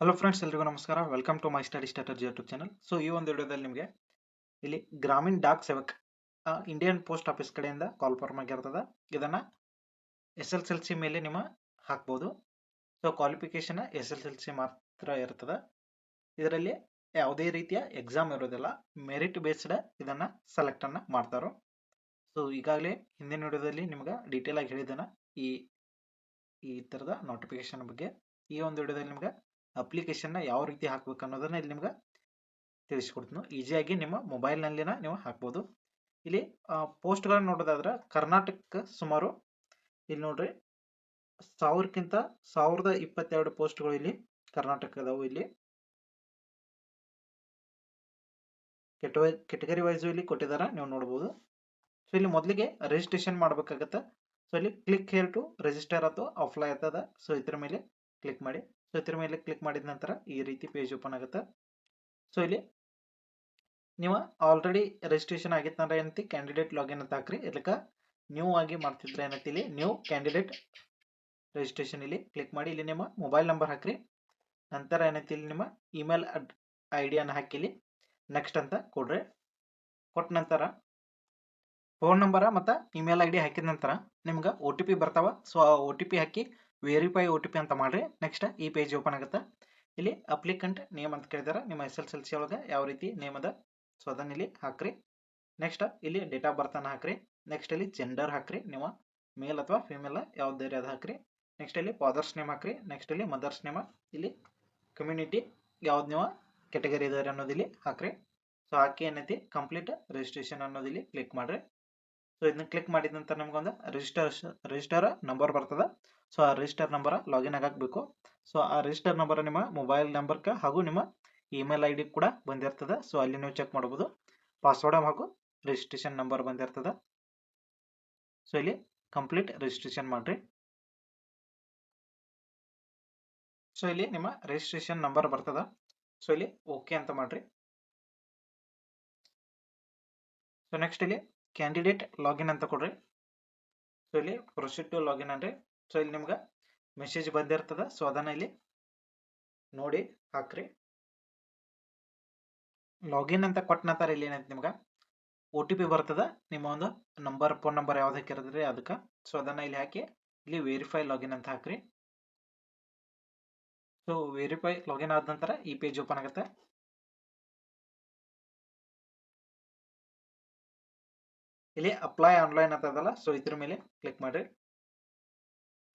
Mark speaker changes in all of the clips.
Speaker 1: Hello friends, ಎಲ್ರಿಗೂ ನಮಸ್ಕಾರ. Welcome to my study strategy YouTube channel. So ಈ ಒಂದು ವಿಡಿಯೋದಲ್ಲಿ ನಿಮಗೆ ಇಲ್ಲಿ Gramin Dak Sevak Indian post office ಕಡೆಯಿಂದ ಕಾಲ್ ಫಾರ್ಮ್ ಆಗಿರ್ತದೆ. ಇದನ್ನ SSLC ಮೇಲೆ ನಿಮ್ಮ ಹಾಕ್ಬೋದು. ಸೊ ಕ್ವಾಲಿಫಿಕೇಶನ್ SSLC ಮಾತ್ರ ಇರ್ತದೆ. ಇದರಲ್ಲಿ ಯಾವುದೇ ರೀತಿಯ ಎಕ್ಸಾಮ್ ಇರೋದಿಲ್ಲ. ಮೆರಿಟ್ ಬೇಸ್ಡ್ ಇದನ್ನ ಸೆಲೆಕ್ಟ್ ಅನ್ನ ಮಾಡ್ತಾರೋ. ಸೊ ಈಗಾಗಲೇ ಹಿಂದಿನ ವಿಡಿಯೋದಲ್ಲಿ ನಿಮ್ಗೆ ಡೀಟೇಲ್ ಆಗಿ ಹೇಳಿದ್ದೇನೆ ಈ ಈ ತರದ ನೋಟಿಫಿಕೇಶನ್ ಬಗ್ಗೆ. ಈ ಒಂದು ವಿಡಿಯೋದಲ್ಲಿ ನಿಮ್ಗೆ ಅಪ್ಲಿಕೇಶನ್ ಯಾವ ರೀತಿ ಹಾಕ್ಬೇಕು ಅನ್ನೋದನ್ನ ಇಲ್ಲಿ ನಿಮ್ಗೆ ತಿಳಿಸ್ಕೊಡ್ತೀನಿ. ಈಸಿಯಾಗಿ ನಿಮ್ಮ ಮೊಬೈಲ್ನಲ್ಲಿನ ನೀವು ಹಾಕ್ಬೋದು. ಇಲ್ಲಿ ಪೋಸ್ಟ್ಗಳನ್ನ ನೋಡೋದಾದ್ರೆ ಕರ್ನಾಟಕಕ್ಕೆ ಸುಮಾರು ಇಲ್ಲಿ ನೋಡ್ರಿ 1022 ಪೋಸ್ಟ್ಗಳು ಇಲ್ಲಿ ಕರ್ನಾಟಕದವು. ಇಲ್ಲಿ ಕೆಟಗರಿ ವೈಸ್ ಇಲ್ಲಿ ಕೊಟ್ಟಿದ್ದಾರೆ, ನೀವು ನೋಡ್ಬೋದು. ಸೊ ಇಲ್ಲಿ ಮೊದಲಿಗೆ ರಿಜಿಸ್ಟ್ರೇಷನ್ ಮಾಡ್ಬೇಕಾಗತ್ತೆ. ಸೊ ಇಲ್ಲಿ ಕ್ಲಿಕ್ ಹೇರ್ ಟು ರಿಜಿಸ್ಟರ್ ಅಥವಾ ಅಪ್ಲೈ ಆಗ್ತದ. ಸೊ ಇದ್ರ ಮೇಲೆ ಕ್ಲಿಕ್ ಮಾಡಿ. ಸೊ ಇದ್ರ ಮೇಲೆ ಕ್ಲಿಕ್ ಮಾಡಿದ ನಂತರ ಈ ರೀತಿ ಪೇಜ್ ಓಪನ್ ಆಗುತ್ತೆ. ಸೊ ಇಲ್ಲಿ ನೀವು ಆಲ್ರೆಡಿ ರಿಜಿಸ್ಟ್ರೇಷನ್ ಆಗಿತ್ತಂದ್ರೆ ಏನಂತಿ ಕ್ಯಾಂಡಿಡೇಟ್ ಲಾಗಿನ್ ಅಂತ ಹಾಕ್ರಿ. ಇರ್ಲಿಕ್ಕ ನ್ಯೂ ಆಗಿ ಮಾಡ್ತಿದ್ರೆ ಏನಂತ ಇಲ್ಲಿ ನ್ಯೂ ಕ್ಯಾಂಡಿಡೇಟ್ ರಿಜಿಸ್ಟ್ರೇಷನ್ ಇಲ್ಲಿ ಕ್ಲಿಕ್ ಮಾಡಿ. ಇಲ್ಲಿ ನಿಮ್ಮ ಮೊಬೈಲ್ ನಂಬರ್ ಹಾಕ್ರಿ. ನಂತರ ಏನಂತ ಇಲ್ಲಿ ನಿಮ್ಮ ಇಮೇಲ್ ID ಅನ್ನು ಹಾಕಿ ನೆಕ್ಸ್ಟ್ ಅಂತ ಕೊಡ್ರಿ. ಕೊಟ್ಟ ನಂತರ ಫೋನ್ ನಂಬರ್ ಮತ್ತು ಇಮೇಲ್ ID ಹಾಕಿದ ನಂತರ ನಿಮ್ಗೆ OTP ಬರ್ತಾವ. ಸೊ ಆ OTP ಹಾಕಿ ವೆರಿಫೈ OTP ಅಂತ ಮಾಡ್ರಿ. ನೆಕ್ಸ್ಟ್ ಈ ಪೇಜ್ ಓಪನ್ ಆಗುತ್ತೆ. ಇಲ್ಲಿ ಅಪ್ಲಿಕೆಂಟ್ ನೇಮ್ ಅಂತ ಕೇಳಿದಾರೆ. ನಿಮ್ಮ SSLC ಒಳಗೆ ಯಾವ ರೀತಿ ನೇಮ್ ಅದ, ಸೊ ಅದನ್ನ ಇಲ್ಲಿ ಹಾಕ್ರಿ. ನೆಕ್ಸ್ಟ್ ಇಲ್ಲಿ ಡೇಟ್ ಆಫ್ ಬರ್ತ್ ಅನ್ನ ಹಾಕ್ರಿ. ನೆಕ್ಸ್ಟ್ ಇಲ್ಲಿ ಜೆಂಡರ್ ಹಾಕ್ರಿ, ನೀವು ಮೇಲ್ ಅಥವಾ ಫಿಮೇಲ್ ಯಾವ್ದು ಅದು ಹಾಕ್ರಿ. ನೆಕ್ಸ್ಟ್ ಇಲ್ಲಿ ಫಾದರ್ಸ್ ನೇಮ್ ಹಾಕ್ರಿ. ನೆಕ್ಸ್ಟ್ ಇಲ್ಲಿ ಮದರ್ಸ್ ನೇಮ್, ಇಲ್ಲಿ ಕಮ್ಯುನಿಟಿ ಯಾವ್ದು ನೀವು ಕೆಟಗರಿ ಇದಾರೆ ಅನ್ನೋದು ಇಲ್ಲಿ ಹಾಕ್ರಿ. ಸೊ ಹಾಕಿ ಏನೈತಿ ಕಂಪ್ಲೀಟ್ ರಿಜಿಸ್ಟ್ರೇಷನ್ ಅನ್ನೋದಿಲ್ಲಿ ಕ್ಲಿಕ್ ಮಾಡ್ರಿ. ಸೊ ಇದನ್ನ ಕ್ಲಿಕ್ ಮಾಡಿದ ನಂತರ ನಿಮ್ಗೊಂದು ರಿಜಿಸ್ಟರ್ ನಂಬರ್ ಬರ್ತದೆ. ಸೊ ಆ ರಿಜಿಸ್ಟರ್ ನಂಬರ್ ಲಾಗಿನ್ ಆಗಬೇಕು. ಸೊ ಆ ರಿಜಿಸ್ಟರ್ ನಂಬರ್ ನಿಮ್ಮ ಮೊಬೈಲ್ ನಂಬರ್ಗೆ ಹಾಗೂ ನಿಮ್ಮ ಇಮೇಲ್ ID ಕೂಡ ಬಂದಿರ್ತದೆ. ಸೊ ಅಲ್ಲಿ ನೀವು ಚೆಕ್ ಮಾಡ್ಬೋದು. ಪಾಸ್ವರ್ಡ್ ಹಾಗೂ ರಿಜಿಸ್ಟ್ರೇಷನ್ ನಂಬರ್ ಬಂದಿರ್ತದೆ. ಸೊ ಇಲ್ಲಿ ಕಂಪ್ಲೀಟ್ ರಿಜಿಸ್ಟ್ರೇಷನ್ ಮಾಡ್ರಿ. ಸೊ ಇಲ್ಲಿ ನಿಮ್ಮ ರಿಜಿಸ್ಟ್ರೇಷನ್ ನಂಬರ್ ಬರ್ತದ. ಸೊ ಇಲ್ಲಿ ಓಕೆ ಅಂತ ಮಾಡ್ರಿ. ಸೊ ನೆಕ್ಸ್ಟ್ ಇಲ್ಲಿ ಕ್ಯಾಂಡಿಡೇಟ್ ಲಾಗಿನ್ ಅಂತ ಕೊಡ್ರಿ. ಸೊ ಇಲ್ಲಿ ಪ್ರೊಸೀಡ್ ಟು ಲಾಗಿನ್ ಅನ್ರಿ. ಸೊ ಇಲ್ಲಿ ನಿಮ್ಗೆ ಮೆಸೇಜ್ ಬಂದಿರ್ತದ. ಸೊ ಅದನ್ನ ಇಲ್ಲಿ ನೋಡಿ ಹಾಕ್ರಿ. ಲಾಗಿನ್ ಅಂತ ಕೊಟ್ಟ ನಂತರ ಇಲ್ಲಿ ಏನೈತೆ ನಿಮ್ಗೆ OTP ಬರ್ತದ. ನಿಮ್ಮ ಒಂದು ನಂಬರ್ ಫೋನ್ ನಂಬರ್ ಯಾವ್ದು ಹಾಕಿರೋದ್ರಿ ಅದಕ್ಕೆ. ಸೊ ಅದನ್ನ ಇಲ್ಲಿ ಹಾಕಿ ಇಲ್ಲಿ ವೆರಿಫೈ ಲಾಗಿನ್ ಅಂತ ಹಾಕ್ರಿ. ಸೊ ವೆರಿಫೈ ಲಾಗಿನ್ ಆದ ನಂತರ ಈ ಪೇಜ್ ಓಪನ್ ಆಗುತ್ತೆ. ಇಲ್ಲಿ ಅಪ್ಲೈ ಆನ್ಲೈನ್ ಅಂತ ಅದಲ್ಲ, ಸೊ ಇದ್ರ ಮೇಲೆ ಕ್ಲಿಕ್ ಮಾಡ್ರಿ.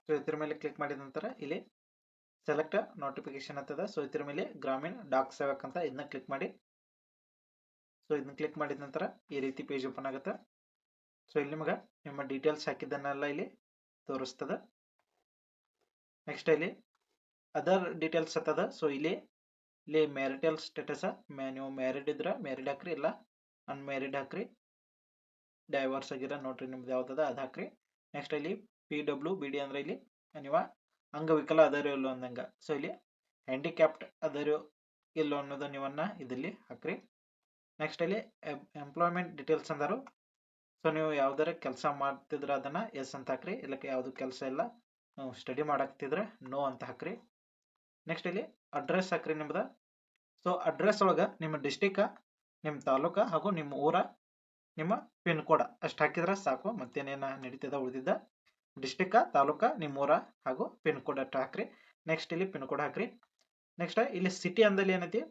Speaker 1: ಸೊ ಇದ್ರ ಮೇಲೆ ಕ್ಲಿಕ್ ಮಾಡಿದ ನಂತರ ಇಲ್ಲಿ ಸೆಲೆಕ್ಟ್ ನೋಟಿಫಿಕೇಶನ್ ಅಂತದ. ಸೊ ಇದ್ರ ಮೇಲೆ ಗ್ರಾಮೀಣ್ ಡಾಕ್ ಸೇವಕ್ ಅಂತ ಇದನ್ನ ಕ್ಲಿಕ್ ಮಾಡಿ. ಸೊ ಇದನ್ನ ಕ್ಲಿಕ್ ಮಾಡಿದ ನಂತರ ಈ ರೀತಿ ಪೇಜ್ ಓಪನ್ ಆಗುತ್ತೆ. ಸೊ ಇಲ್ಲಿ ನಿಮಗೆ ನಿಮ್ಮ ಡೀಟೇಲ್ಸ್ ಹಾಕಿದ್ದನ್ನೆಲ್ಲ ಇಲ್ಲಿ ತೋರಿಸ್ತದ. ನೆಕ್ಸ್ಟ್ ಇಲ್ಲಿ ಅದರ್ ಡೀಟೇಲ್ಸ್ ಅಂತದ. ಸೊ ಇಲ್ಲಿ ಮ್ಯಾರಿಟಲ್ ಸ್ಟೇಟಸ್, ನೀವು ಮ್ಯಾರಿಡ್ ಇದ್ರೆ ಮ್ಯಾರಿಡ್ ಹಾಕ್ರಿ, ಇಲ್ಲ ಅನ್ಮ್ಯಾರಿಡ್ ಹಾಕ್ರಿ. ಡೈವರ್ಸ್ ಆಗಿರ ನೋಡ್ರಿ ನಿಮ್ದು ಯಾವ್ದದ ಅದು ಹಾಕ್ರಿ. ನೆಕ್ಸ್ಟ್ ಇಲ್ಲಿ PWBD ಅಂದ್ರೆ ಇಲ್ಲಿ ನೀವು ಅಂಗವಿಕಲ ಅದರ ಇಲ್ಲೋ ಅಂದಂಗ. ಸೊ ಇಲ್ಲಿ ಹ್ಯಾಂಡಿಕ್ಯಾಪ್ಟ್ ಅದರ ಇಲ್ಲೋ ಅನ್ನೋದು ನೀವನ್ನ ಇದಲ್ಲಿ ಹಾಕ್ರಿ. ನೆಕ್ಸ್ಟ್ ಇಲ್ಲಿ ಎಂಪ್ಲಾಯ್ಮೆಂಟ್ ಡೀಟೇಲ್ಸ್ ಅಂದರು. ಸೊ ನೀವು ಯಾವ್ದಾರ ಕೆಲಸ ಮಾಡ್ತಿದ್ರ ಅದನ್ನ ಎಸ್ ಅಂತ ಹಾಕ್ರಿ. ಇಲ್ಲಕ್ಕೆ ಯಾವ್ದು ಕೆಲಸ ಇಲ್ಲ, ನೀವು ಸ್ಟಡಿ ಮಾಡಾಕ್ತಿದ್ರೆ ನೋ ಅಂತ ಹಾಕ್ರಿ. ನೆಕ್ಸ್ಟ್ ಇಲ್ಲಿ ಅಡ್ರೆಸ್ ಹಾಕ್ರಿ ನಿಮ್ದು. ಸೊ ಅಡ್ರೆಸ್ ಒಳಗೆ ನಿಮ್ಮ ಡಿಸ್ಟಿಕ್, ನಿಮ್ಮ ತಾಲೂಕ ಹಾಗೂ ನಿಮ್ಮ ಊರ, ನಿಮ್ಮ ಪಿನ್ ಕೋಡ್ ಅಷ್ಟು ಹಾಕಿದ್ರೆ ಸಾಕು. ಮತ್ತೇನೇನ ನಡೀತದ ಉಳಿದಿದ್ದ ಡಿಸ್ಟಿಕ್, ತಾಲೂಕ, ನಿಮ್ಮ ಊರ ಹಾಗೂ ಪಿನ್ ಕೋಡ್ ಅಷ್ಟು ಹಾಕ್ರಿ. ನೆಕ್ಸ್ಟ್ ಇಲ್ಲಿ ಪಿನ್ ಕೋಡ್ ಹಾಕ್ರಿ. ನೆಕ್ಸ್ಟ್ ಇಲ್ಲಿ ಸಿಟಿ ಅಂದಲ್ಲಿ ಏನೈತಿ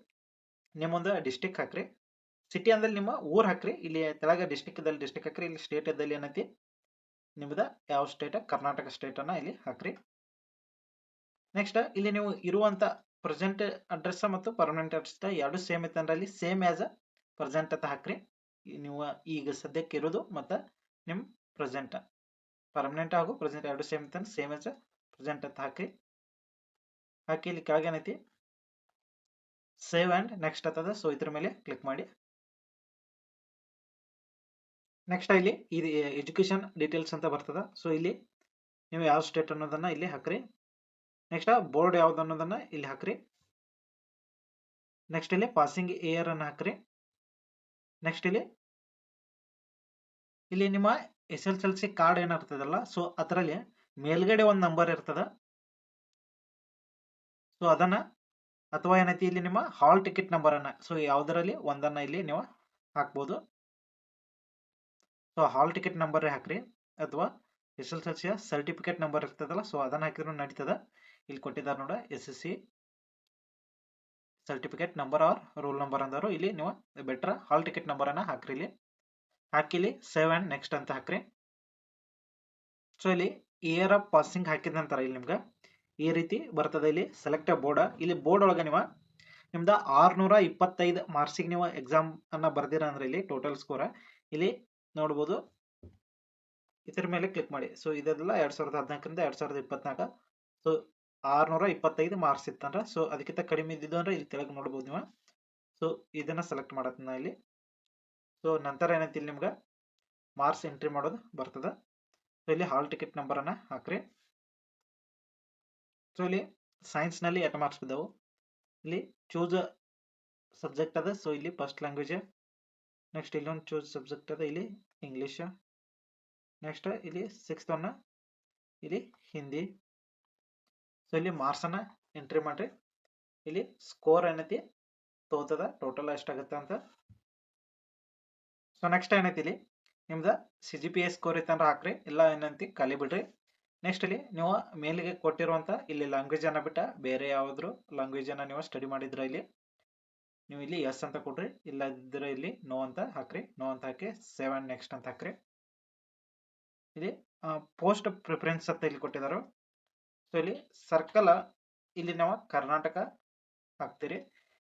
Speaker 1: ನಿಮ್ಮೊಂದು ಡಿಸ್ಟಿಕ್ ಹಾಕ್ರಿ. ಸಿಟಿ ಅಂದಲ್ಲಿ ನಿಮ್ಮ ಊರ್ ಹಾಕ್ರಿ. ಇಲ್ಲಿ ತೆಳಗ ಡಿಸ್ಟಿಕ್ ಇದ್ದಲ್ಲಿ ಡಿಸ್ಟಿಕ್ ಹಾಕ್ರಿ. ಇಲ್ಲಿ ಸ್ಟೇಟ್ ಇದ್ದಲ್ಲಿ ಏನೈತಿ ನಿಮ್ದ ಯಾವ ಸ್ಟೇಟ್, ಕರ್ನಾಟಕ ಸ್ಟೇಟ್ ಅನ್ನ ಇಲ್ಲಿ ಹಾಕ್ರಿ. ನೆಕ್ಸ್ಟ್ ಇಲ್ಲಿ ನೀವು ಇರುವಂತ ಪ್ರೆಸೆಂಟ್ ಅಡ್ರೆಸ್ ಮತ್ತು ಪರ್ಮನೆಂಟ್ ಅಡ್ರೆಸ್ ಎರಡು ಸೇಮ್ ಇತ್ತಂದ್ರೆ ಅಲ್ಲಿ ಸೇಮ್ ಆಸ್ ಪ್ರೆಸೆಂಟ್ ಅಂತ ಹಾಕ್ರಿ. ನೀವು ಈಗ ಸದ್ಯಕ್ಕೆ ಇರೋದು ಮತ್ತು ನಿಮ್ಮ ಪ್ರೆಸೆಂಟ್, ಪರ್ಮನೆಂಟ್ ಹಾಗೂ ಪ್ರೆಸೆಂಟ್ ಎರಡು ಸೇಮ್ ಇತ್ತಂದ್ರೆ ಸೇಮ್ ಆಸ್ ಪ್ರೆಸೆಂಟ್ ಅಂತ ಹಾಕಿ. ಹಾಕಿ ಇಲ್ಲಿ ಕೆಳಗೆ ಏನೈತಿ ಸೇವ್ ಆ್ಯಂಡ್ ನೆಕ್ಸ್ಟ್ ಅಂತದ. ಸೊ ಇದ್ರ ಮೇಲೆ ಕ್ಲಿಕ್ ಮಾಡಿ. ನೆಕ್ಸ್ಟ್ ಇಲ್ಲಿ ಇದು ಎಜುಕೇಶನ್ ಡೀಟೇಲ್ಸ್ ಅಂತ ಬರ್ತದ. ಸೊ ಇಲ್ಲಿ ನೀವು ಯಾವ ಸ್ಟೇಟ್ ಅನ್ನೋದನ್ನ ಇಲ್ಲಿ ಹಾಕ್ರಿ. ನೆಕ್ಸ್ಟ್ ಬೋರ್ಡ್ ಯಾವ್ದು ಅನ್ನೋದನ್ನ ಇಲ್ಲಿ ಹಾಕ್ರಿ. ನೆಕ್ಸ್ಟ್ ಇಲ್ಲಿ ಪಾಸಿಂಗ್ ಇಯರ್ ಅನ್ನು ಹಾಕ್ರಿ. ನೆಕ್ಸ್ಟ್ ಇಲ್ಲಿ ನಿಮ್ಮ SSLC ಕಾರ್ಡ್ ಏನಿರ್ತದಲ್ಲ, ಸೊ ಅದರಲ್ಲಿ ಮೇಲ್ಗಡೆ ಒಂದು ನಂಬರ್ ಇರ್ತದ. ಸೊ ಅದನ್ನ ಅಥವಾ ಏನೈತಿ ಇಲ್ಲಿ ನಿಮ್ಮ ಹಾಲ್ ಟಿಕೆಟ್ ನಂಬರ್ ಅನ್ನ ಸೊ ಯಾವ್ದರಲ್ಲಿ ಒಂದನ್ನ ಇಲ್ಲಿ ನೀವು ಹಾಕ್ಬೋದು. ಸೊ ಹಾಲ್ ಟಿಕೆಟ್ ನಂಬರ್ ಹಾಕ್ರಿ ಅಥವಾ SSLC ಸರ್ಟಿಫಿಕೇಟ್ ನಂಬರ್ ಇರ್ತದಲ್ಲ ಸೊ ಅದನ್ನ ಹಾಕಿದ್ರು ನಡೀತದ. ಇಲ್ಲಿ ಕೊಟ್ಟಿದ್ದಾರೆ ನೋಡ SSC certificate number or roll number ಅಂದರು. ಇಲ್ಲಿ ನೀವು ಬೆಟರ್ ಹಾಲ್ ಟಿಕೆಟ್ ನಂಬರ್ ಅನ್ನ ಹಾಕ್ರಿ. ಇಲ್ಲಿ ಹಾಕಿ ಇಲ್ಲಿ ಸೇವ್ ಅಂಡ್ ನೆಕ್ಸ್ಟ್ ಅಂತ ಹಾಕ್ರಿ. ಸೊ ಇಲ್ಲಿ ಇಯರ್ ಆಫ್ ಪಾಸಿಂಗ್ ಹಾಕಿದ ನಂತರ ಇಲ್ಲಿ ನಿಮ್ಗೆ ಈ ರೀತಿ ಬರ್ತದೆ. ಇಲ್ಲಿ ಸೆಲೆಕ್ಟ್ ಬೋರ್ಡ್, ಇಲ್ಲಿ ಬೋರ್ಡ್ ಒಳಗೆ ನೀವು ನಿಮ್ದು 625 ಮಾರ್ಕ್ಸಿಗೆ ನೀವು ಎಕ್ಸಾಮ್ ಅನ್ನ ಬರ್ದಿರ ಅಂದ್ರೆ ಇಲ್ಲಿ ಟೋಟಲ್ ಸ್ಕೋರ್ ಇಲ್ಲಿ ನೋಡ್ಬೋದು. ಇದ್ರ ಮೇಲೆ ಕ್ಲಿಕ್ ಮಾಡಿ. ಸೊ ಇದೆಲ್ಲ 2014ರಿಂದ 2024. ಸೊ 625 ಮಾರ್ಕ್ಸ್ ಇತ್ತಂದ್ರೆ ಸೊ ಅದಕ್ಕಿಂತ ಕಡಿಮೆ ಇದ್ದಿದ್ದು ಅಂದ್ರೆ ಇಲ್ಲಿ ಕೆಳಗೆ ನೋಡ್ಬೋದು ನೀವು. ಸೊ ಇದನ್ನ ಸೆಲೆಕ್ಟ್ ಮಾಡತ್ನ ಇಲ್ಲಿ. ಸೊ ನಂತರ ಏನೈತಿ ಇಲ್ಲಿ ನಿಮ್ಗೆ ಮಾರ್ಕ್ಸ್ ಎಂಟ್ರಿ ಮಾಡೋದು ಬರ್ತದ. ಸೊ ಇಲ್ಲಿ ಹಾಲ್ ಟಿಕೆಟ್ ನಂಬರ್ ಅನ್ನ ಹಾಕ್ರಿ. ಸೊ ಇಲ್ಲಿ ಸೈನ್ಸ್ ನಲ್ಲಿ 8 ಮಾರ್ಕ್ಸ್ ಬಿದ್ದವು. ಇಲ್ಲಿ ಚೂಸ್ ಸಬ್ಜೆಕ್ಟ್ ಅದ. ಸೊ ಇಲ್ಲಿ ಫಸ್ಟ್ ಲ್ಯಾಂಗ್ವೇಜ್. ನೆಕ್ಸ್ಟ್ ಇಲ್ಲೊಂದು ಚೂಸ್ ಸಬ್ಜೆಕ್ಟ್ ಅದ, ಇಲ್ಲಿ ಇಂಗ್ಲಿಷ್. ನೆಕ್ಸ್ಟ್ ಇಲ್ಲಿ 6th ಒನ್ ಇಲ್ಲಿ ಹಿಂದಿ. ಸೊ ಇಲ್ಲಿ ಮಾರ್ಕ್ಸ್ ಅನ್ನ ಎಂಟ್ರಿ ಮಾಡ್ರಿ. ಇಲ್ಲಿ ಸ್ಕೋರ್ ಏನೈತಿ ತೋತದ ಟೋಟಲ್ ಎಷ್ಟಾಗತ್ತೆ ಅಂತ. ಸೊ ನೆಕ್ಸ್ಟ್ ಏನೈತಿ ಇಲ್ಲಿ ನಿಮ್ದು CGPA ಸ್ಕೋರ್ ಇತ್ತಂದ್ರೆ ಹಾಕ್ರಿ, ಇಲ್ಲ ಏನಂತಿ ಖಾಲಿ ಬಿಡ್ರಿ. ನೆಕ್ಸ್ಟ್ ಇಲ್ಲಿ ನೀವು ಮೇಲಿಗೆ ಕೊಟ್ಟಿರುವಂತ ಇಲ್ಲಿ ಲ್ಯಾಂಗ್ವೇಜ್ ಅನ್ನ ಬಿಟ್ಟ ಬೇರೆ ಯಾವ್ದಾದ್ರು ಲ್ಯಾಂಗ್ವೇಜ್ ಅನ್ನ ನೀವು ಸ್ಟಡಿ ಮಾಡಿದ್ರ ಇಲ್ಲಿ ನೀವು ಇಲ್ಲಿ ಎಸ್ ಅಂತ ಕೊಡ್ರಿ, ಇಲ್ಲ ಇದ್ರೆ ಇಲ್ಲಿ ನೋ ಅಂತ ಹಾಕ್ರಿ. ನೋ ಅಂತ ಹಾಕಿ ಸೇವ್ ಅಂಡ್ ನೆಕ್ಸ್ಟ್ ಅಂತ ಹಾಕ್ರಿ. ಇಲ್ಲಿ ಪೋಸ್ಟ್ ಪ್ರಿಫರೆನ್ಸ್ ಅಂತ ಇಲ್ಲಿ ಕೊಟ್ಟಿದ್ದಾರೆ. ಸೊ ಇಲ್ಲಿ ಸರ್ಕಲ್ ಇಲ್ಲಿ ನಾವು ಕರ್ನಾಟಕ ಹಾಕ್ತೀರಿ.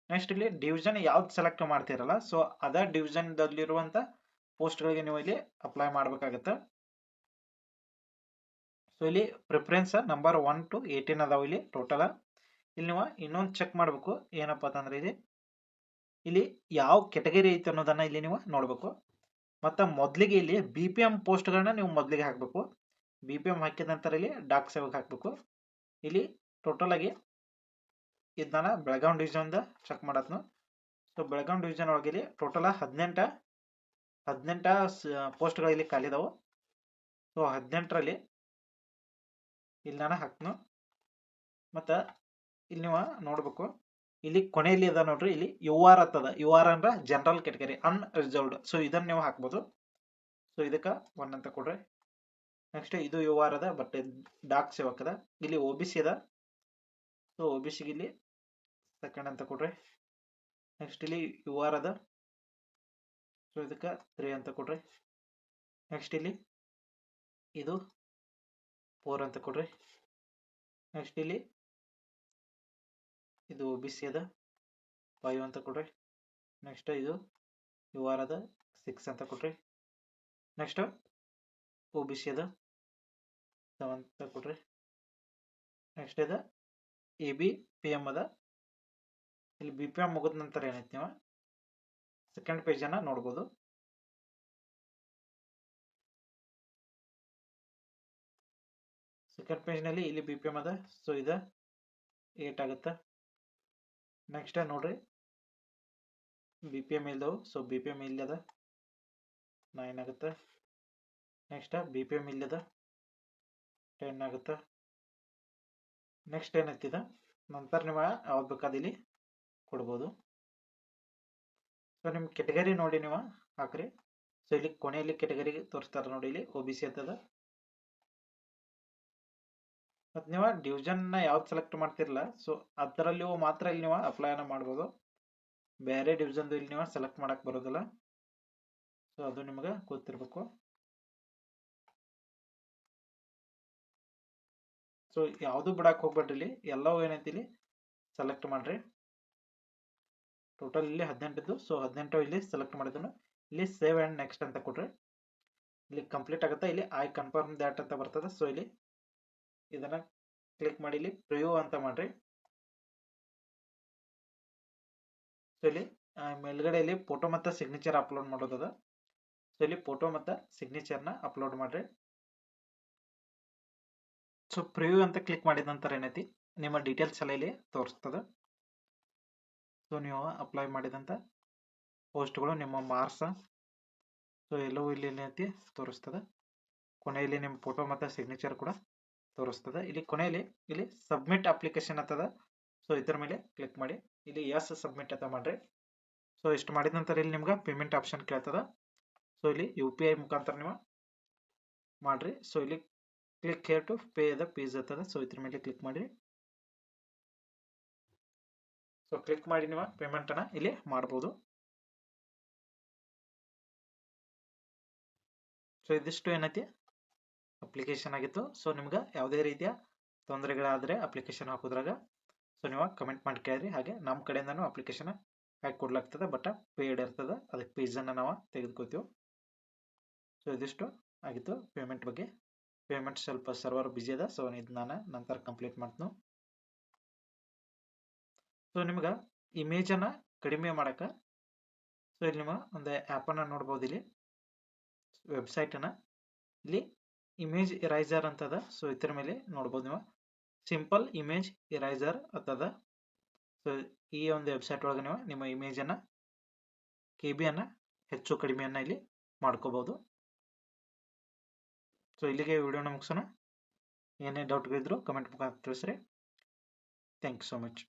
Speaker 1: ನೆಕ್ಸ್ಟ್ ಇಲ್ಲಿ ಡಿವಿಷನ್ ಯಾವ್ದು ಸೆಲೆಕ್ಟ್ ಮಾಡ್ತೀರಲ್ಲ ಸೊ ಅದ ಡಿವಿಷನ್ ದಲ್ಲಿರುವಂತ ಪೋಸ್ಟ್ ಗಳಿಗೆ ನೀವು ಇಲ್ಲಿ ಅಪ್ಲೈ ಮಾಡ್ಬೇಕಾಗತ್ತೆ. ಸೊ ಇಲ್ಲಿ ಪ್ರಿಫರೆನ್ಸ್ ನಂಬರ್ 1 to 18 ಅದಾವ ಇಲ್ಲಿ ಟೋಟಲ್. ಇಲ್ಲಿ ನೀವು ಇನ್ನೊಂದು ಚೆಕ್ ಮಾಡ್ಬೇಕು ಏನಪ್ಪಾ ಅಂತಂದ್ರೆ ಇಲ್ಲಿ ಯಾವ ಕೆಟಗರಿ ಐತೆ ಅನ್ನೋದನ್ನ ಇಲ್ಲಿ ನೀವು ನೋಡ್ಬೇಕು. ಮತ್ತೆ ಮೊದಲಿಗೆ ಇಲ್ಲಿ BPM ಪೋಸ್ಟ್ ಗಳನ್ನ ನೀವು ಮೊದಲಿಗೆ ಹಾಕ್ಬೇಕು. BPM ಹಾಕಿದ ನಂತರ ಇಲ್ಲಿ ಡಾಕ್ ಸೇವಕ್ ಹಾಕ್ಬೇಕು. ಇಲ್ಲಿ ಟೋಟಲ್ ಆಗಿ ಇದನ್ನ ಬೆಳಗಾಂ ಡಿವಿಷನ್ ಚೆಕ್ ಮಾಡತ್ನು. ಸೊ ಬೆಳಗಾಂ ಡಿವಿಷನ್ ಒಳಗೆ ಇಲ್ಲಿ ಟೋಟಲ್ 18 ಪೋಸ್ಟ್ ಗಳು ಇಲ್ಲಿ ಖಾಲಿ ಇದಾವು. ಸೊ 18ರಲ್ಲಿ ಇಲ್ಲಿ ನಾನು ಹಾಕ್ನು. ಮತ್ತ ಇಲ್ಲಿ ನೀವು ನೋಡ್ಬೇಕು ಇಲ್ಲಿ ಕೊನೆಯಲ್ಲಿ ಅದ ನೋಡ್ರಿ, ಇಲ್ಲಿ UR ಅಂತದ. UR ಅಂದ್ರೆ ಜನರಲ್ ಕೆಟಗರಿ ಅನ್ರಿಸರ್ವ್ಡ್. ಸೊ ಇದನ್ನ ನೀವು ಹಾಕ್ಬೋದು. ಸೊ ಇದಕ್ಕ 1 ಅಂತ ಕೊಡ್ರಿ. ನೆಕ್ಸ್ಟ್ ಇದು UR ಅದ ಬಟ್ ಡಾಕ್ ಸೇವಕ್ ಅದ. ಇಲ್ಲಿ OBC ಅದ. ಸೊ OBC ಇಲ್ಲಿ ಸೆಕೆಂಡ್ ಅಂತ ಕೊಡ್ರಿ. ನೆಕ್ಸ್ಟ್ ಇಲ್ಲಿ UR ಅದ. ಸೊ ಇದಕ್ಕ 3 ಅಂತ ಕೊಡ್ರಿ. ನೆಕ್ಸ್ಟ್ ಇಲ್ಲಿ ಇದು 4 ಅಂತ ಕೊಡ್ರಿ. ನೆಕ್ಸ್ಟ್ ಇಲ್ಲಿ ಇದು OBC ಅದ 5 ಅಂತ ಕೊಡ್ರಿ. ನೆಕ್ಸ್ಟ್ ಇದು UR ಅದ 6 ಅಂತ ಕೊಡ್ರಿ. ನೆಕ್ಸ್ಟ್ OBC ಅದ 7 ಅಂತ ಕೊಡ್ರಿ. ನೆಕ್ಸ್ಟ್ ಅದ ABPM ಅದ. ಇಲ್ಲಿ BPM ಮುಗಿದ ನಂತರ ಏನೈತಿ ನೀವು ಸೆಕೆಂಡ್ ಪೇಜ್ ಅನ್ನ ನೋಡ್ಬೋದು. ಸೆಕೆಂಡ್ ಪೇಜ್ ನಲ್ಲಿ ಇಲ್ಲಿ BPM ಅದ. ಸೊ ಇದು 8 ಆಗುತ್ತೆ. ನೆಕ್ಸ್ಟ್ ನೋಡ್ರಿ BPM ಇಲ್ದವು. ಸೊ BPM ಇಲ್ಲಿ ಅದ 9 ಆಗುತ್ತೆ. ನೆಕ್ಸ್ಟ್ BPM ಇಲ್ಲಿ ಅದ 10 ಆಗುತ್ತೆ. ನೆಕ್ಸ್ಟ್ ಏನೈತಿದ ನಂತರ ನೀವು ಯಾವ್ದು ಬೇಕಾದ ಇಲ್ಲಿ ಕೊಡ್ಬೋದು. ಸೊ ನಿಮ್ ಕೆಟಗರಿ ನೋಡಿ ನೀವು ಹಾಕ್ರಿ. ಸೊ ಇಲ್ಲಿ ಕೊನೆಯಲ್ಲಿ ಕೆಟಗರಿ ತೋರಿಸ್ತಾರೆ ನೋಡಿ, ಇಲ್ಲಿ OBC ಅಂತದ. ಮತ್ ನೀವು ಡಿವಿಷನ್ ನ ಯಾವ್ದು ಸೆಲೆಕ್ಟ್ ಮಾಡ್ತಿರಲ್ಲ ಸೊ ಅದರಲ್ಲಿ ಮಾತ್ರ ಇಲ್ಲಿ ನೀವು ಅಪ್ಲೈ ಅನ್ನ ಮಾಡ್ಬೋದು. ಬೇರೆ ಡಿವಿಷನ್ ಇಲ್ಲಿ ನೀವು ಸೆಲೆಕ್ಟ್ ಮಾಡಕ್ ಬರೋದಿಲ್ಲ. ಸೊ ಅದು ನಿಮಗೆ ಗೊತ್ತಿರ್ಬೇಕು. ಸೊ ಯಾವ್ದು ಬಿಡಕ್ ಹೋಗ್ಬೇಡ್ರಿ. ಇಲ್ಲಿ ಎಲ್ಲವೂ ಏನೈತಿ ಇಲ್ಲಿ ಸೆಲೆಕ್ಟ್ ಮಾಡ್ರಿ. ಟೋಟಲ್ ಇಲ್ಲಿ 18 ಇದ್ದು. ಸೊ 18 ಇಲ್ಲಿ ಸೆಲೆಕ್ಟ್ ಮಾಡಿದನು. ಇಲ್ಲಿ ಸೇವ್ ಅಂಡ್ ನೆಕ್ಸ್ಟ್ ಅಂತ ಕೊಡ್ರಿ. ಇಲ್ಲಿ ಕಂಪ್ಲೀಟ್ ಆಗುತ್ತೆ. ಇಲ್ಲಿ ಐ ಕನ್ಫರ್ಮ್ ದ್ಯಾಟ್ ಅಂತ ಬರ್ತದೆ. ಸೊ ಇಲ್ಲಿ ಇದನ್ನ ಕ್ಲಿಕ್ ಮಾಡಿ ಇಲ್ಲಿ ಪ್ರಿವ್ಯೂ ಅಂತ ಮಾಡ್ರಿ. ಸೊ ಇಲ್ಲಿ ಮೇಲ್ಗಡೆ ಇಲ್ಲಿ ಫೋಟೋ ಮತ್ತೆ ಸಿಗ್ನೇಚರ್ ಅಪ್ಲೋಡ್ ಮಾಡೋದದ. ಸೊ ಇಲ್ಲಿ ಫೋಟೋ ಮತ್ತೆ ಸಿಗ್ನೇಚರ್ ನ ಅಪ್ಲೋಡ್ ಮಾಡ್ರಿ. ಸೊ ಪ್ರಿವ್ಯೂ ಅಂತ ಕ್ಲಿಕ್ ಮಾಡಿದ ನಂತರ ಏನೈತಿ ನಿಮ್ಮ ಡೀಟೇಲ್ಸ್ ಎಲ್ಲ ಇಲ್ಲಿ ತೋರಿಸ್ತದೆ. ಸೊ ನೀವು ಅಪ್ಲೈ ಮಾಡಿದಂತ ಪೋಸ್ಟ್ಗಳು ನಿಮ್ಮ ಮಾರ್ಕ್ಸ್ ಸೊ ಎಲ್ಲವೂ ಇಲ್ಲಿ ಏನೈತಿ ತೋರಿಸ್ತದೆ. ಕೊನೆಯಲ್ಲಿ ನಿಮ್ಮ ಫೋಟೋ ಮತ್ತೆ ಸಿಗ್ನೇಚರ್ ಕೂಡ ತೋರಿಸ್ತದೆ. ಇಲ್ಲಿ ಕೊನೆಯಲ್ಲಿ ಇಲ್ಲಿ ಸಬ್ಮಿಟ್ ಅಪ್ಲಿಕೇಶನ್ ಅಂತದ. ಸೊ ಇದರ ಮೇಲೆ ಕ್ಲಿಕ್ ಮಾಡಿ ಇಲ್ಲಿ ಎಸ್ ಸಬ್ಮಿಟ್ ಅಂತ ಮಾಡ್ರಿ. ಸೊ ಇಷ್ಟು ಮಾಡಿದ ನಂತರ ಇಲ್ಲಿ ನಿಮ್ಗೆ ಪೇಮೆಂಟ್ ಆಪ್ಷನ್ ಕೇಳ್ತದ. ಸೊ ಇಲ್ಲಿ UPI ಮುಖಾಂತರ ನೀವು ಮಾಡ್ರಿ. ಸೊ ಇಲ್ಲಿ click here to pay the fees ಅಂತದ. ಸೊ ಇದ್ರ ಮೇಲೆ ಕ್ಲಿಕ್ ಮಾಡಿ. ಸೊ ಕ್ಲಿಕ್ ಮಾಡಿ ನೀವು ಪೇಮೆಂಟ್ ಅನ್ನ ಇಲ್ಲಿ ಮಾಡಬಹುದು. ಸೊ ಇದಿಷ್ಟು ಏನೈತಿ ಅಪ್ಲಿಕೇಶನ್ ಆಗಿತ್ತು. ಸೊ ನಿಮ್ಗೆ ಯಾವುದೇ ರೀತಿಯ ತೊಂದರೆಗಳಾದರೆ ಅಪ್ಲಿಕೇಶನ್ ಹಾಕೋದ್ರಾಗ ಸೊ ನೀವು ಕಮೆಂಟ್ ಮಾಡಿ ಕೇಳ್ರಿ. ಹಾಗೆ ನಮ್ಮ ಕಡೆಯಿಂದನೂ ಅಪ್ಲಿಕೇಶನ್ ಹಾಕಿ ಕೊಡ್ಲಾಗ್ತದೆ, ಬಟ್ ಪೇಯ್ಡ್ ಇರ್ತದೆ, ಅದಕ್ಕೆ ಫೀಸನ್ನು ನಾವು ತೆಗೆದುಕೋತೀವಿ. ಸೊ ಇದಿಷ್ಟು ಆಗಿತ್ತು ಪೇಮೆಂಟ್ ಬಗ್ಗೆ. ಪೇಮೆಂಟ್ ಸ್ವಲ್ಪ ಸರ್ವರ್ ಬಿಜಿ ಅದ, ಸೊ ಇದು ನಾನು ನಂತರ ಕಂಪ್ಲೀಟ್ ಮಾಡ್ತೀನಿ. ಸೊ ನಿಮ್ಗೆ ಇಮೇಜನ್ನು ಕಡಿಮೆ ಮಾಡೋಕೆ ಸೊ ಇಲ್ಲಿ ನೀವು ಒಂದು ಆ್ಯಪನ್ನು ನೋಡ್ಬೋದು. ಇಲ್ಲಿ ವೆಬ್ಸೈಟನ್ನು ಇಲ್ಲಿ ಇಮೇಜ್ ಇರೈಸರ್ ಅಂತದ. ಸೊ ಇದ್ರ ಮೇಲೆ ನೋಡ್ಬೋದು ನೀವು ಸಿಂಪಲ್ ಇಮೇಜ್ ಇರೈಸರ್ ಅಂತದ. ಸೊ ಈ ಒಂದು ವೆಬ್ಸೈಟ್ ಒಳಗೆ ನೀವು ನಿಮ್ಮ ಇಮೇಜನ್ನು KB ಹೆಚ್ಚು ಕಡಿಮೆಯನ್ನು ಇಲ್ಲಿ ಮಾಡ್ಕೋಬಹುದು. ಸೊ ಇಲ್ಲಿಗೆ ವಿಡಿಯೋನ ಮುಗಿಸೋಣ. ಏನೇ ಡೌಟ್ಗಳಿದ್ರು ಕಮೆಂಟ್ ಮುಖಾಂತರ ತಿಳಿಸ್ರಿ. Thank you so much.